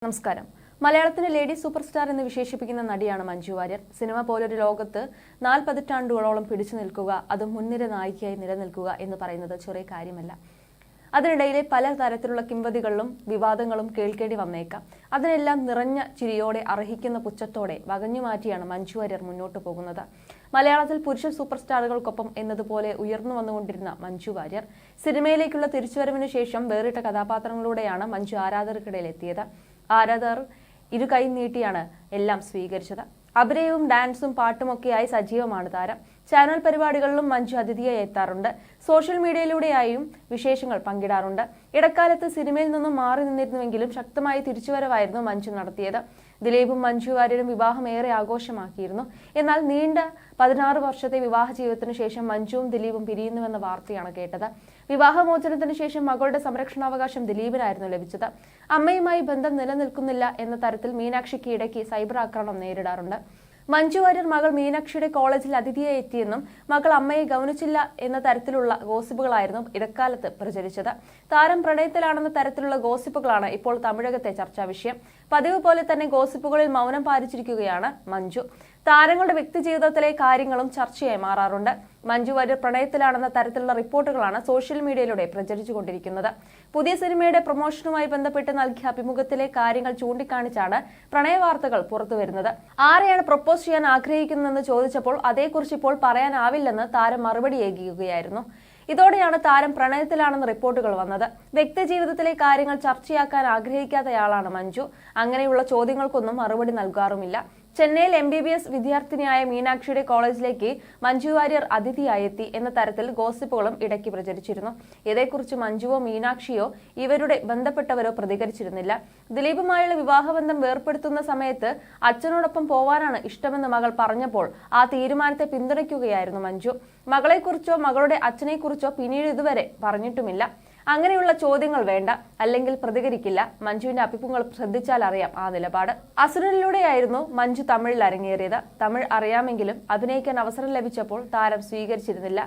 നമസ്കാരം. മലയാളത്തിലെ lady super star എന്ന് വിശേഷിപ്പിക്കുന്ന നടിയാണ് മഞ്ജു വാര്യർ. സിനിമ പോലൊരു ലോകത്ത് 4 പതിറ്റാണ്ടുകളോളം പിടിച്ചു നിൽക്കുക, അതും മുൻനിര നായികയായി നിലനിൽക്കുക എന്ന് പറയുന്നത് ചെറിയ കാര്യമല്ല. അതിനിടയിലെ പല തരത്തിലുള്ള കിംവദികളും വിവാദങ്ങളും കേൾക്കേണ്ടി വന്നേക്കാം. അതിനെല്ലാം നിറഞ്ഞ ചിരിയോടെ, അർഹിക്കുന്ന പുച്ഛത്തോടെ വകഞ്ഞുമാറ്റിയാണ് മഞ്ജു വാര്യർ മുന്നോട്ട് പോകുന്നത്. മലയാളത്തിൽ പുരുഷ സൂപ്പർ സ്റ്റാറുകൾക്കൊപ്പം എന്നതുപോലെ ഉയർന്നു വന്നുകൊണ്ടിരുന്ന മഞ്ജു വാര്യർ സിനിമയിലേക്കുള്ള തിരിച്ചുവരവിന് ശേഷം വേറിട്ട കഥാപാത്രങ്ങളിലൂടെയാണ് മഞ്ജു ആരാധകർക്കിടയിൽ എത്തിയത്. ആരാധകർ ഇരുകൈ നീട്ടിയാണ് എല്ലാം സ്വീകരിച്ചത്. അഭിനയവും ഡാൻസും പാട്ടുമൊക്കെയായി സജീവമാണ് താരം. ചാനൽ പരിപാടികളിലും മഞ്ജു അതിഥിയായി എത്താറുണ്ട്. സോഷ്യൽ മീഡിയയിലൂടെയായും വിശേഷങ്ങൾ പങ്കിടാറുണ്ട്. ഇടക്കാലത്ത് സിനിമയിൽ നിന്നും മാറി നിന്നിരുന്നുവെങ്കിലും ശക്തമായ തിരിച്ചുവരവായിരുന്നു മഞ്ജു നടത്തിയത്. ദിലീപും മഞ്ജു വാര്യരും വിവാഹം ഏറെ ആഘോഷമാക്കിയിരുന്നു. എന്നാൽ നീണ്ട 16 വർഷത്തെ വിവാഹ ജീവിതത്തിനു ശേഷം മഞ്ജുവും ദിലീപും പിരിയുന്നുവെന്ന വാർത്തയാണ് കേട്ടത്. വിവാഹമോചനത്തിന് ശേഷം മകളുടെ സംരക്ഷണാവകാശം ദിലീപിനായിരുന്നു ലഭിച്ചത്. അമ്മയുമായി ബന്ധം നിലനിൽക്കുന്നില്ല എന്ന തരത്തിൽ മീനാക്ഷിക്ക് ഇടയ്ക്ക് സൈബർ ആക്രമണം നേരിടാറുണ്ട്. മഞ്ജു വാര്യർ മകൾ മീനാക്ഷിയുടെ കോളേജിൽ അതിഥിയായി എത്തിയെന്നും മകൾ അമ്മയെ ഗൗനിച്ചില്ല എന്ന തരത്തിലുള്ള ഗോസിപ്പുകളായിരുന്നു ഇടക്കാലത്ത് പ്രചരിച്ചത്. താരം പ്രണയത്തിലാണെന്ന തരത്തിലുള്ള ഗോസിപ്പുകളാണ് ഇപ്പോൾ തമിഴകത്തെ ചർച്ചാ വിഷയം. പതിവ് പോലെ തന്നെ ഗോസിപ്പുകളിൽ മൗനം പാലിച്ചിരിക്കുകയാണ് മഞ്ജു. താരങ്ങളുടെ വ്യക്തിജീവിതത്തിലെ കാര്യങ്ങളും ചർച്ചയായി മാറാറുണ്ട്. മഞ്ജു വാര്യർ പ്രണയത്തിലാണെന്ന തരത്തിലുള്ള റിപ്പോർട്ടുകളാണ് സോഷ്യൽ മീഡിയയിലൂടെ പ്രചരിച്ചുകൊണ്ടിരിക്കുന്നത്. പുതിയ സിനിമയുടെ പ്രൊമോഷനുമായി ബന്ധപ്പെട്ട് നൽകിയ അഭിമുഖത്തിലെ കാര്യങ്ങൾ ചൂണ്ടിക്കാണിച്ചാണ് പ്രണയ വാർത്തകൾ പുറത്തുവരുന്നത്. ആരെയാണ് പ്രൊപ്പോസ് ചെയ്യാൻ ആഗ്രഹിക്കുന്നതെന്ന് ചോദിച്ചപ്പോൾ അതേക്കുറിച്ച് ഇപ്പോൾ പറയാനാവില്ലെന്ന് താരം മറുപടിയേകുകയായിരുന്നു. ഇതോടെയാണ് താരം പ്രണയത്തിലാണെന്ന് റിപ്പോർട്ടുകൾ വന്നത്. വ്യക്തിജീവിതത്തിലെ കാര്യങ്ങൾ ചർച്ചയാക്കാൻ ആഗ്രഹിക്കാത്തയാളാണ് മഞ്ജു. അങ്ങനെയുള്ള ചോദ്യങ്ങൾക്കൊന്നും മറുപടി നൽകാറുമില്ല. ചെന്നൈയിൽ MBBS വിദ്യാർത്ഥിനിയായ മീനാക്ഷിയുടെ കോളേജിലേക്ക് മഞ്ജു വാര്യർ അതിഥിയായി എത്തി എന്ന തരത്തിൽ ഗോസിപ്പുകളും ഇടയ്ക്ക് പ്രചരിച്ചിരുന്നു. ഇതേക്കുറിച്ച് മഞ്ജുവോ മീനാക്ഷിയോ ഇവരുടെ ബന്ധപ്പെട്ടവരോ പ്രതികരിച്ചിരുന്നില്ല. ദിലീപുമായുള്ള വിവാഹബന്ധം വേർപ്പെടുത്തുന്ന സമയത്ത് അച്ഛനോടൊപ്പം പോവാനാണ് ഇഷ്ടമെന്ന് മകൾ പറഞ്ഞപ്പോൾ ആ തീരുമാനത്തെ പിന്തുണയ്ക്കുകയായിരുന്നു മഞ്ജു. മകളെക്കുറിച്ചോ മകളുടെ അച്ഛനെക്കുറിച്ചോ പിന്നീട് ഇതുവരെ പറഞ്ഞിട്ടുമില്ല. അങ്ങനെയുള്ള ചോദ്യങ്ങൾ വേണ്ട, അല്ലെങ്കിൽ പ്രതികരിക്കില്ല. മഞ്ജുവിന്റെ അഭിമുഖങ്ങൾ ശ്രദ്ധിച്ചാൽ അറിയാം ആ നിലപാട്. അസുരനിലൂടെയായിരുന്നു മഞ്ജു തമിഴിൽ അരങ്ങേറിയത്. തമിഴ് അറിയാമെങ്കിലും അഭിനയിക്കാൻ അവസരം ലഭിച്ചപ്പോൾ താരം സ്വീകരിച്ചിരുന്നില്ല.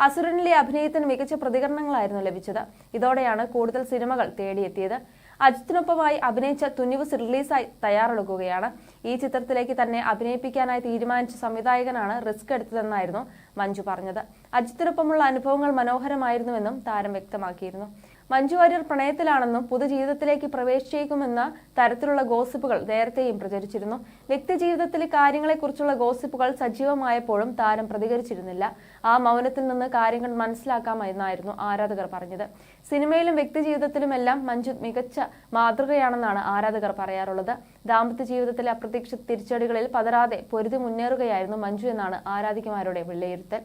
അസുരനിലെ അഭിനയത്തിന് മികച്ച പ്രതികരണങ്ങളായിരുന്നു ലഭിച്ചത്. ഇതോടെയാണ് കൂടുതൽ സിനിമകൾ തേടിയെത്തിയത്. അജിത്തിനൊപ്പമായി അഭിനയിച്ച തുനിവ് റിലീസായി തയ്യാറെടുക്കുകയാണ്. ഈ ചിത്രത്തിലേക്ക് തന്നെ അഭിനയിപ്പിക്കാനായി തീരുമാനിച്ച സംവിധായകനാണ് റിസ്ക് എടുത്തതെന്നായിരുന്നു മഞ്ജു പറഞ്ഞത്. അജിത്തിനൊപ്പമുള്ള അനുഭവങ്ങൾ മനോഹരമായിരുന്നുവെന്നും താരം വ്യക്തമാക്കിയിരുന്നു. മഞ്ജു വാര്യർ പ്രണയത്തിലാണെന്നും പൊതുജീവിതത്തിലേക്ക് പ്രവേശിച്ചേക്കുമെന്ന തരത്തിലുള്ള ഗോസിപ്പുകൾ നേരത്തെയും പ്രചരിച്ചിരുന്നു. വ്യക്തിജീവിതത്തിലെ കാര്യങ്ങളെക്കുറിച്ചുള്ള ഗോസിപ്പുകൾ സജീവമായപ്പോഴും താരം പ്രതികരിച്ചിരുന്നില്ല. ആ മൗനത്തിൽ നിന്ന് കാര്യങ്ങൾ മനസ്സിലാക്കാമെന്നായിരുന്നു ആരാധകർ പറഞ്ഞത്. സിനിമയിലും വ്യക്തിജീവിതത്തിലുമെല്ലാം മഞ്ജു മികച്ച മാതൃകയാണെന്നാണ് ആരാധകർ പറയാറുള്ളത്. ദാമ്പത്യ ജീവിതത്തിലെ അപ്രതീക്ഷിത തിരിച്ചടികളിൽ പതറാതെ പൊരുതി മുന്നേറുകയായിരുന്നു മഞ്ജു എന്നാണ് ആരാധികമാരുടെ വിലയിരുത്തൽ.